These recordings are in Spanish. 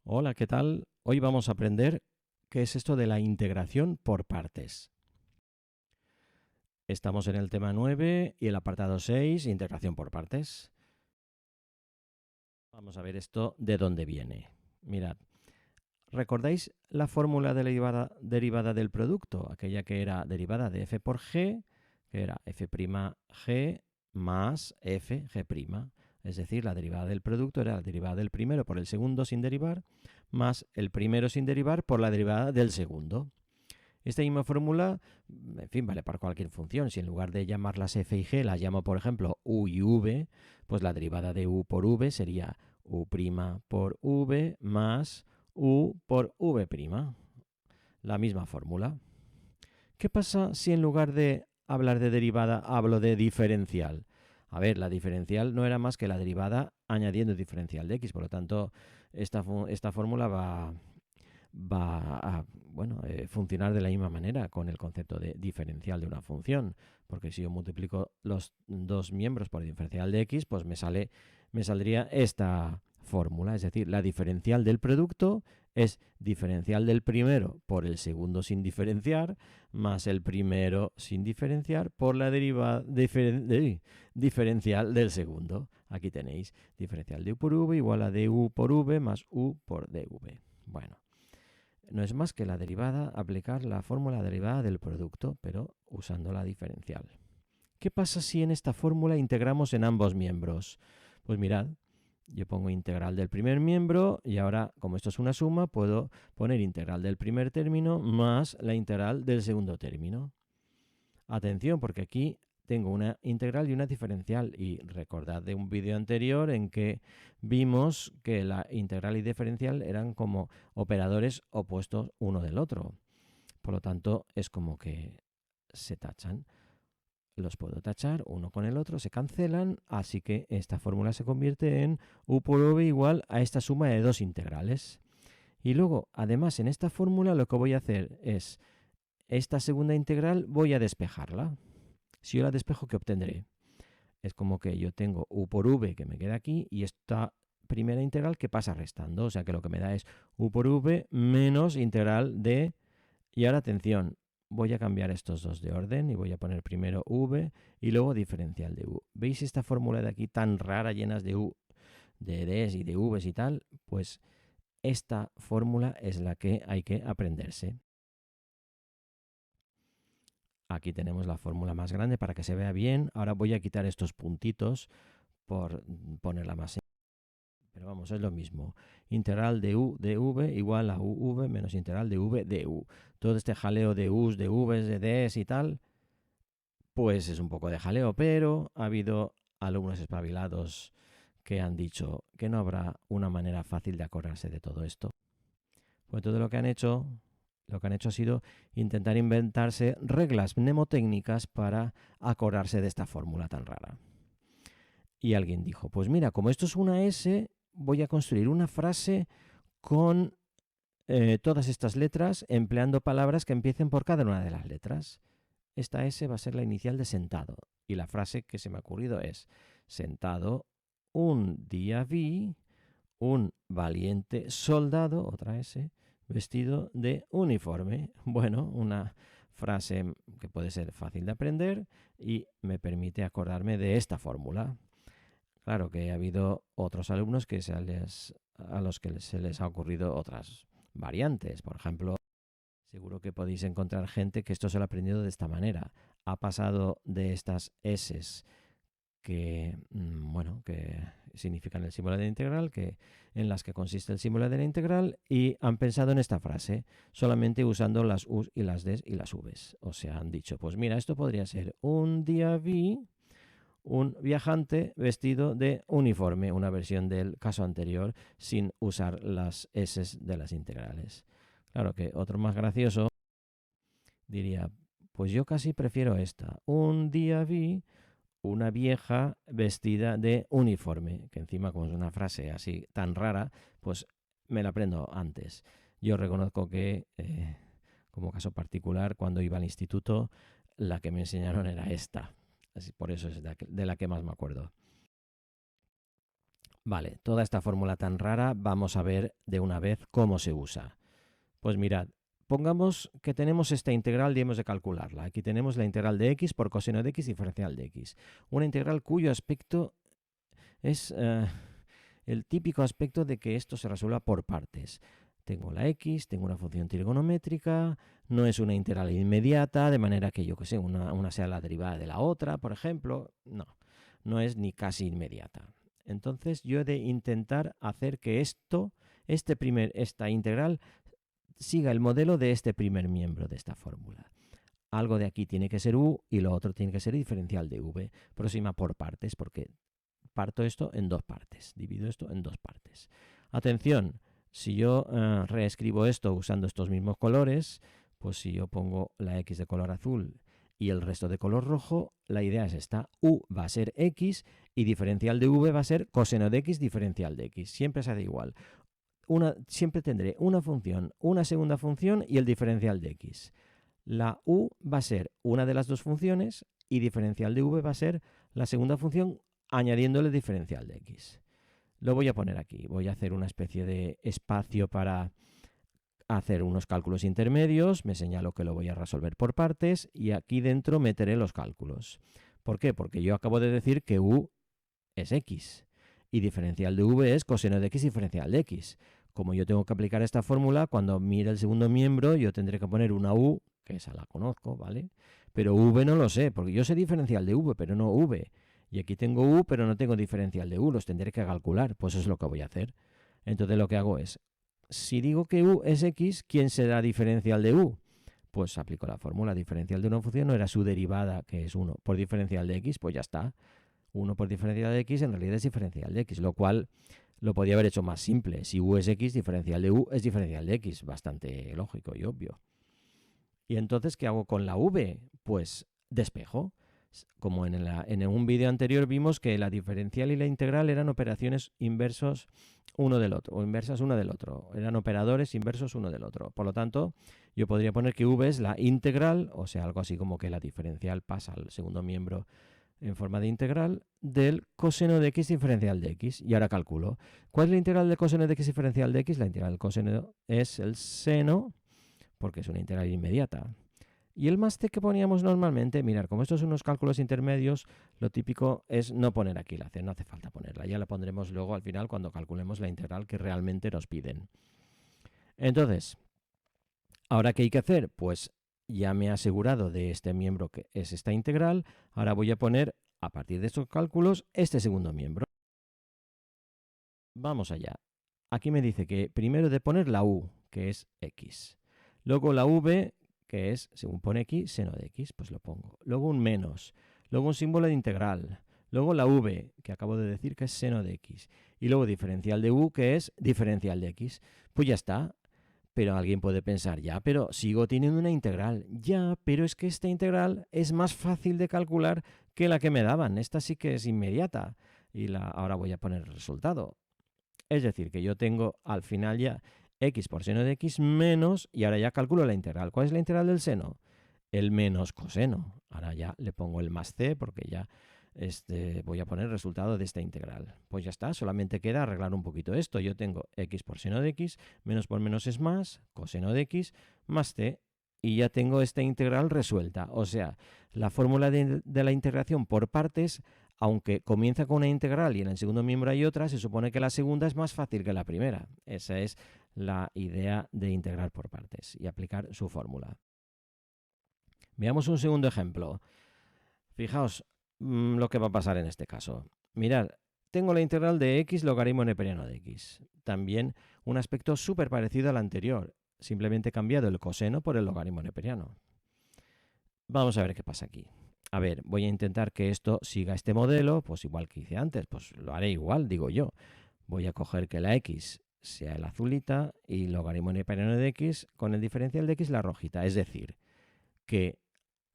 Hola, ¿qué tal? Hoy vamos a aprender qué es esto de la integración por partes. Estamos en el tema 9 y el apartado 6, integración por partes. Vamos a ver esto de dónde viene. Mirad, ¿recordáis la fórmula derivada del producto? Aquella que era derivada de f por g, que era f'g más fg'. Es decir, la derivada del producto era la derivada del primero por el segundo sin derivar, más el primero sin derivar por la derivada del segundo. Esta misma fórmula, en fin, vale para cualquier función. Si en lugar de llamarlas f y g las llamo, por ejemplo, u y v, pues la derivada de u por v sería u' por v más u por v'. La misma fórmula. ¿Qué pasa si en lugar de hablar de derivada hablo de diferencial? A ver, la diferencial no era más que la derivada añadiendo diferencial de x, por lo tanto, esta fórmula va a funcionar de la misma manera con el concepto de diferencial de una función, porque si yo multiplico los dos miembros por el diferencial de x, pues me saldría esta fórmula, es decir, la diferencial del producto es diferencial del primero por el segundo sin diferenciar, más el primero sin diferenciar por la derivada diferencial del segundo. Aquí tenéis diferencial de u por v igual a du por v más u por dv. Bueno, no es más que la derivada, aplicar la fórmula derivada del producto, pero usando la diferencial. ¿Qué pasa si en esta fórmula integramos en ambos miembros? Pues mirad, yo pongo integral del primer miembro y ahora, como esto es una suma, puedo poner integral del primer término más la integral del segundo término. Atención, porque aquí tengo una integral y una diferencial. Y recordad de un vídeo anterior en que vimos que la integral y diferencial eran como operadores opuestos uno del otro. Por lo tanto, es como que se tachan. Los puedo tachar uno con el otro, se cancelan, así que esta fórmula se convierte en u por v igual a esta suma de dos integrales. Y luego, además, en esta fórmula lo que voy a hacer es, esta segunda integral voy a despejarla. Si yo la despejo, ¿qué obtendré? Es como que yo tengo u por v que me queda aquí y esta primera integral que pasa restando. O sea que lo que me da es u por v menos integral de... Y ahora atención, voy a cambiar estos dos de orden y voy a poner primero v y luego diferencial de u. ¿Veis esta fórmula de aquí tan rara, llenas de u, de ds y de vs y tal? Pues esta fórmula es la que hay que aprenderse. Aquí tenemos la fórmula más grande para que se vea bien. Ahora voy a quitar estos puntitos por ponerla más. Pero vamos, es lo mismo. Integral de u de v igual a uv menos integral de v de u. Todo este jaleo de u's, de v's, de d's y tal, pues es un poco de jaleo, pero ha habido alumnos espabilados que han dicho que no habrá una manera fácil de acordarse de todo esto. Pues todo lo que han hecho ha sido intentar inventarse reglas mnemotécnicas para acordarse de esta fórmula tan rara. Y alguien dijo, pues mira, como esto es una S, voy a construir una frase con todas estas letras, empleando palabras que empiecen por cada una de las letras. Esta S va a ser la inicial de sentado. Y la frase que se me ha ocurrido es, sentado, un día vi un valiente soldado, otra S, vestido de uniforme. Bueno, una frase que puede ser fácil de aprender y me permite acordarme de esta fórmula. Claro que ha habido otros alumnos a los que se les ha ocurrido otras variantes. Por ejemplo, seguro que podéis encontrar gente que esto se lo ha aprendido de esta manera. Ha pasado de estas S que, que significan el símbolo de la integral, en las que consiste el símbolo de la integral, y han pensado en esta frase, solamente usando las u's y las d's y las v's. O sea, han dicho, pues mira, esto podría ser, un día vi un viajante vestido de uniforme, una versión del caso anterior, sin usar las s's de las integrales. Claro que otro más gracioso diría, pues yo casi prefiero esta. Un día vi una vieja vestida de uniforme, que encima como es una frase así tan rara, pues me la aprendo antes. Yo reconozco que, como caso particular, cuando iba al instituto, la que me enseñaron era esta. Así, por eso es de la que más me acuerdo. Vale, toda esta fórmula tan rara vamos a ver de una vez cómo se usa. Pues mirad, pongamos que tenemos esta integral y hemos de calcularla. Aquí tenemos la integral de x por coseno de x diferencial de x. Una integral cuyo aspecto es el típico aspecto de que esto se resuelva por partes. Tengo la x, tengo una función trigonométrica, no es una integral inmediata, de manera que yo que sé, una sea la derivada de la otra, por ejemplo. No es ni casi inmediata. Entonces yo he de intentar hacer que esta integral siga el modelo de este primer miembro de esta fórmula. Algo de aquí tiene que ser u y lo otro tiene que ser diferencial de v. Próxima por partes, porque parto esto en dos partes, divido esto en dos partes. Atención, si yo reescribo esto usando estos mismos colores, pues si yo pongo la x de color azul y el resto de color rojo, la idea es esta: u va a ser x y diferencial de v va a ser coseno de x diferencial de x. Siempre se hace igual. Siempre tendré una función, una segunda función y el diferencial de x. La u va a ser una de las dos funciones y diferencial de v va a ser la segunda función añadiéndole diferencial de x. Lo voy a poner aquí. Voy a hacer una especie de espacio para hacer unos cálculos intermedios. Me señalo que lo voy a resolver por partes y aquí dentro meteré los cálculos. ¿Por qué? Porque yo acabo de decir que u es x y diferencial de v es coseno de x diferencial de x. Como yo tengo que aplicar esta fórmula, cuando mire el segundo miembro yo tendré que poner una u, que esa la conozco, ¿vale? Pero v no lo sé, porque yo sé diferencial de v, pero no v. Y aquí tengo u, pero no tengo diferencial de u, los tendré que calcular, pues eso es lo que voy a hacer. Entonces lo que hago es, si digo que u es x, ¿quién será diferencial de u? Pues aplico la fórmula diferencial de una función, no era su derivada, que es 1, por diferencial de x, pues ya está. 1 por diferencial de x en realidad es diferencial de x, lo cual lo podría haber hecho más simple. Si u es x, diferencial de u es diferencial de x, bastante lógico y obvio. ¿Y entonces qué hago con la v? Pues despejo. Como en un vídeo anterior vimos que la diferencial y la integral eran operaciones inversos uno del otro, o inversas uno del otro. Eran operadores inversos uno del otro. Por lo tanto, yo podría poner que v es la integral, o sea, algo así como que la diferencial pasa al segundo miembro en forma de integral del coseno de x diferencial de x. Y ahora calculo. ¿Cuál es la integral del coseno de x diferencial de x? La integral del coseno es el seno, porque es una integral inmediata. Y el más c que poníamos normalmente, mirar, como estos son unos cálculos intermedios, lo típico es no poner aquí la c, no hace falta ponerla. Ya la pondremos luego al final cuando calculemos la integral que realmente nos piden. Entonces, ¿ahora qué hay que hacer? Pues ya me he asegurado de este miembro que es esta integral. Ahora voy a poner, a partir de estos cálculos, este segundo miembro. Vamos allá. Aquí me dice que primero he de poner la u, que es x. Luego la v, que es, según pone aquí, seno de x, pues lo pongo. Luego un menos. Luego un símbolo de integral. Luego la v, que acabo de decir que es seno de x. Y luego diferencial de u, que es diferencial de x. Pues ya está. Pero alguien puede pensar, ya, pero sigo teniendo una integral. Ya, pero es que esta integral es más fácil de calcular que la que me daban. Esta sí que es inmediata. Y ahora voy a poner el resultado. Es decir, que yo tengo al final ya x por seno de x menos, y ahora ya calculo la integral. ¿Cuál es la integral del seno? El menos coseno. Ahora ya le pongo el más c porque ya voy a poner el resultado de esta integral. Pues ya está, solamente queda arreglar un poquito esto. Yo tengo x por seno de x, menos por menos es más, coseno de x, más c, y ya tengo esta integral resuelta. O sea, la fórmula de la integración por partes, aunque comienza con una integral y en el segundo miembro hay otra, se supone que la segunda es más fácil que la primera. Esa es la idea de integrar por partes y aplicar su fórmula. Veamos un segundo ejemplo. Fijaos lo que va a pasar en este caso. Mirad, tengo la integral de x logaritmo neperiano de x. También un aspecto súper parecido al anterior. Simplemente he cambiado el coseno por el logaritmo neperiano. Vamos a ver qué pasa aquí. A ver, voy a intentar que esto siga este modelo, pues igual que hice antes, pues lo haré igual, digo yo. Voy a coger que la x sea el azulita y logaritmo neperiano de x con el diferencial de x la rojita. Es decir, que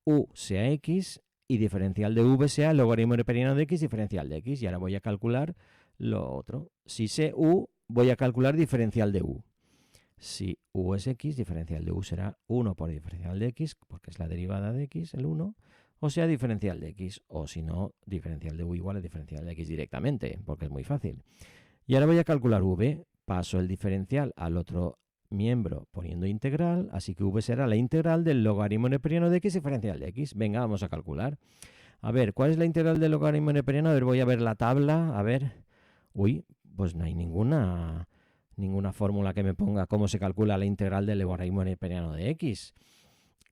u sea x y diferencial de v sea logaritmo neperiano de x diferencial de x. Y ahora voy a calcular lo otro. Si sé u, voy a calcular diferencial de u. Si u es x, diferencial de u será 1 por diferencial de x, porque es la derivada de x, el 1, o sea, diferencial de x, o si no, diferencial de u igual a diferencial de x directamente, porque es muy fácil. Y ahora voy a calcular v. Paso el diferencial al otro miembro poniendo integral, así que v será la integral del logaritmo neperiano de x diferencial de x. Venga, vamos a calcular. A ver, ¿cuál es la integral del logaritmo neperiano? A ver, voy a ver la tabla. A ver. Uy, pues no hay ninguna fórmula que me ponga cómo se calcula la integral del logaritmo neperiano de x.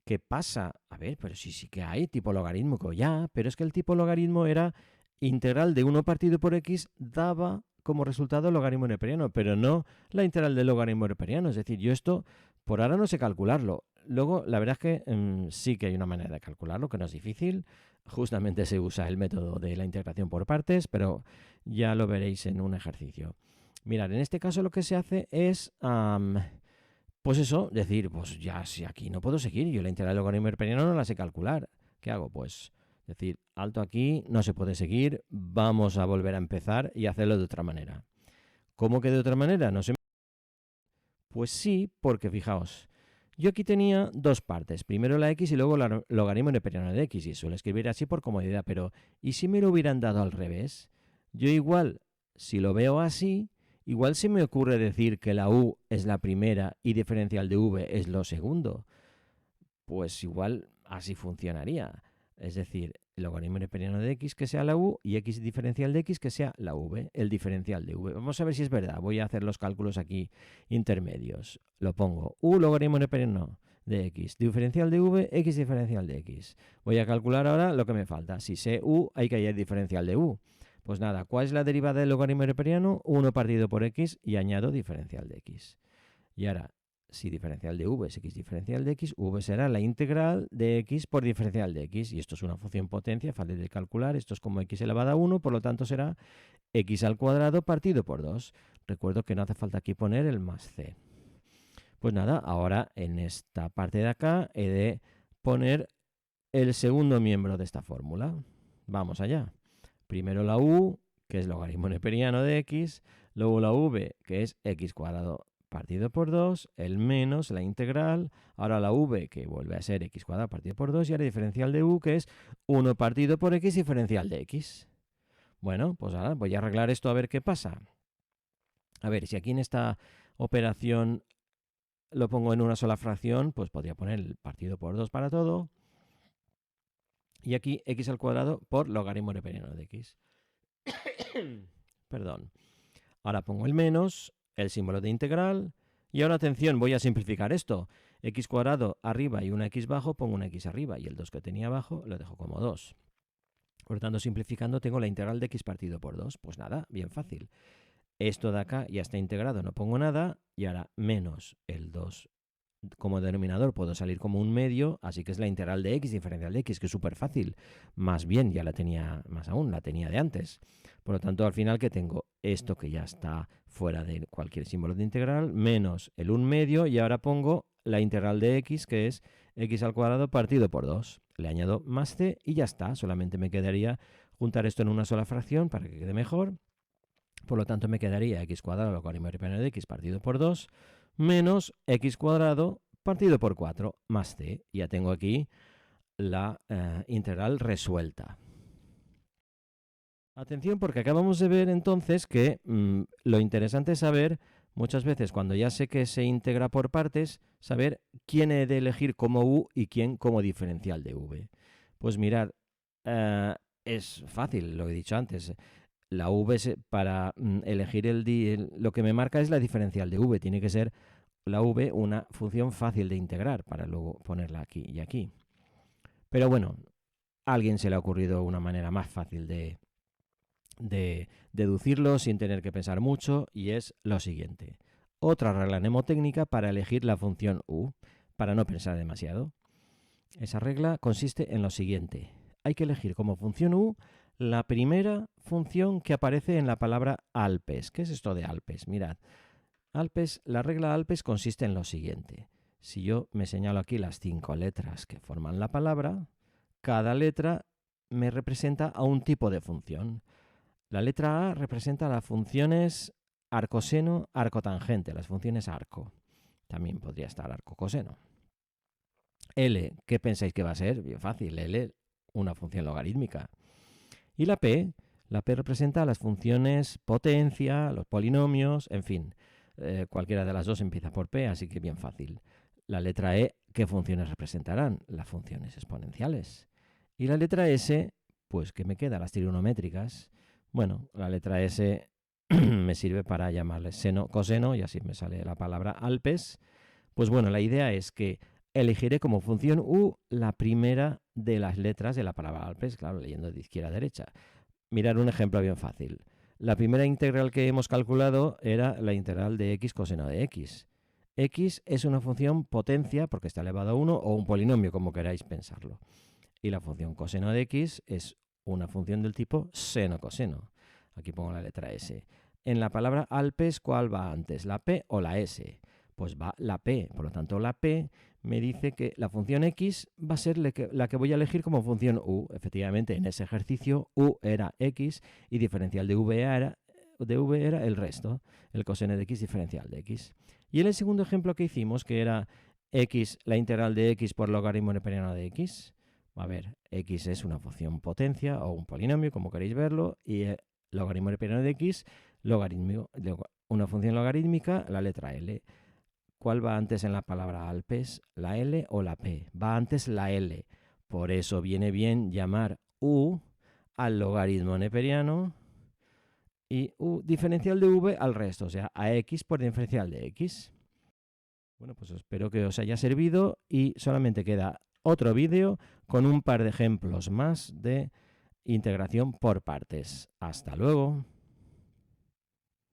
¿Qué pasa? A ver, pero sí que hay tipo logarítmico ya, pero es que el tipo logaritmo era integral de 1 partido por x daba como resultado el logaritmo neperiano, pero no la integral del logaritmo neperiano. Es decir, yo esto por ahora no sé calcularlo. Luego, la verdad es que sí que hay una manera de calcularlo, que no es difícil. Justamente se usa el método de la integración por partes, pero ya lo veréis en un ejercicio. Mirad, en este caso lo que se hace es, pues eso, decir, pues ya si aquí no puedo seguir, yo la integral del logaritmo neperiano no la sé calcular. ¿Qué hago? Pues decir, alto aquí, no se puede seguir, vamos a volver a empezar y hacerlo de otra manera. ¿Cómo que de otra manera? No sé. Pues sí, porque fijaos, yo aquí tenía dos partes, primero la x y luego el logaritmo neperiano de x, y suelo escribir así por comodidad, pero ¿y si me lo hubieran dado al revés? Yo igual, si lo veo así, igual se me ocurre decir que la u es la primera y diferencial de v es lo segundo. Pues igual así funcionaría. Es decir, el logaritmo neperiano de x que sea la u y x diferencial de x que sea la v, el diferencial de v. Vamos a ver si es verdad. Voy a hacer los cálculos aquí intermedios. Lo pongo u logaritmo neperiano de x, diferencial de v, x diferencial de x. Voy a calcular ahora lo que me falta. Si sé u, hay que hallar diferencial de u. Pues nada, ¿cuál es la derivada del logaritmo neperiano? 1 partido por x y añado diferencial de x. Y ahora, si diferencial de v es x diferencial de x, v será la integral de x por diferencial de x. Y esto es una función potencia, fácil de calcular. Esto es como x elevado a 1, por lo tanto será x al cuadrado partido por 2. Recuerdo que no hace falta aquí poner el más c. Pues nada, ahora en esta parte de acá he de poner el segundo miembro de esta fórmula. Vamos allá. Primero la u, que es logaritmo neperiano de x, luego la v, que es x cuadrado partido por 2, el menos la integral, ahora la v que vuelve a ser x cuadrado partido por 2 y ahora diferencial de u que es 1 partido por x diferencial de x. Bueno, pues ahora voy a arreglar esto a ver qué pasa. A ver, si aquí en esta operación lo pongo en una sola fracción, pues podría poner el partido por 2 para todo. Y aquí x al cuadrado por logaritmo neperiano de x. Perdón. Ahora pongo el menos, el símbolo de integral, y ahora atención, voy a simplificar esto. X cuadrado arriba y una x abajo, pongo una x arriba, y el 2 que tenía abajo lo dejo como 2. Por lo tanto, simplificando, tengo la integral de x partido por 2. Pues nada, bien fácil. Esto de acá ya está integrado, no pongo nada, y ahora menos el 2 como denominador puedo salir como un medio, así que es la integral de x diferencial de x, que es súper fácil. Más bien, ya la tenía, más aún, la tenía de antes. Por lo tanto, al final, que tengo? Esto que ya está fuera de cualquier símbolo de integral, menos el 1 medio, y ahora pongo la integral de x, que es x al cuadrado partido por 2. Le añado más c y ya está. Solamente me quedaría juntar esto en una sola fracción para que quede mejor. Por lo tanto, me quedaría x cuadrado logaritmo neperiano de x partido por 2 menos x cuadrado partido por 4 más c. Ya tengo aquí la integral resuelta. Atención, porque acabamos de ver entonces que lo interesante es saber, muchas veces cuando ya sé que se integra por partes, saber quién he de elegir como u y quién como diferencial de v. Pues mirad, es fácil, lo he dicho antes. La v para elegir lo que me marca es la diferencial de v. Tiene que ser la v una función fácil de integrar para luego ponerla aquí y aquí. Pero bueno, a alguien se le ha ocurrido una manera más fácil de deducirlo sin tener que pensar mucho, y es lo siguiente. Otra regla mnemotécnica para elegir la función u, para no pensar demasiado. Esa regla consiste en lo siguiente. Hay que elegir como función u la primera función que aparece en la palabra Alpes. ¿Qué es esto de Alpes? Mirad, Alpes, la regla Alpes consiste en lo siguiente. Si yo me señalo aquí las 5 letras que forman la palabra, cada letra me representa a un tipo de función. La letra A representa las funciones arcoseno, arcotangente, las funciones arco. También podría estar arcocoseno. L, ¿qué pensáis que va a ser? Bien fácil, L, una función logarítmica. Y la P La P representa las funciones potencia, los polinomios, en fin. Cualquiera de las dos empieza por P, así que bien fácil. La letra E, ¿qué funciones representarán? Las funciones exponenciales. Y la letra S, pues ¿qué me queda? Las trigonométricas. Bueno, la letra S me sirve para llamarle seno, coseno, y así me sale la palabra Alpes. Pues bueno, la idea es que elegiré como función U la primera de las letras de la palabra Alpes, claro, leyendo de izquierda a derecha. Mirar un ejemplo bien fácil. La primera integral que hemos calculado era la integral de x coseno de x. X es una función potencia, porque está elevado a 1, o un polinomio, como queráis pensarlo. Y la función coseno de x es una función del tipo seno-coseno. Aquí pongo la letra S. En la palabra Alpes, ¿cuál va antes, la P o la S? Pues va la P. Por lo tanto, la P me dice que la función x va a ser la que voy a elegir como función u. Efectivamente, en ese ejercicio u era x y diferencial de v era el resto, el coseno de x diferencial de x. Y en el segundo ejemplo que hicimos, que era x, la integral de x por logaritmo neperiano de x, a ver, x es una función potencia o un polinomio, como queréis verlo, y el logaritmo neperiano de x, una función logarítmica, la letra L. ¿Cuál va antes en la palabra Alpes? ¿La L o la P? Va antes la L. Por eso viene bien llamar u al logaritmo neperiano y u diferencial de v al resto, o sea, a x por diferencial de x. Bueno, pues espero que os haya servido y solamente queda otro vídeo con un par de ejemplos más de integración por partes. Hasta luego.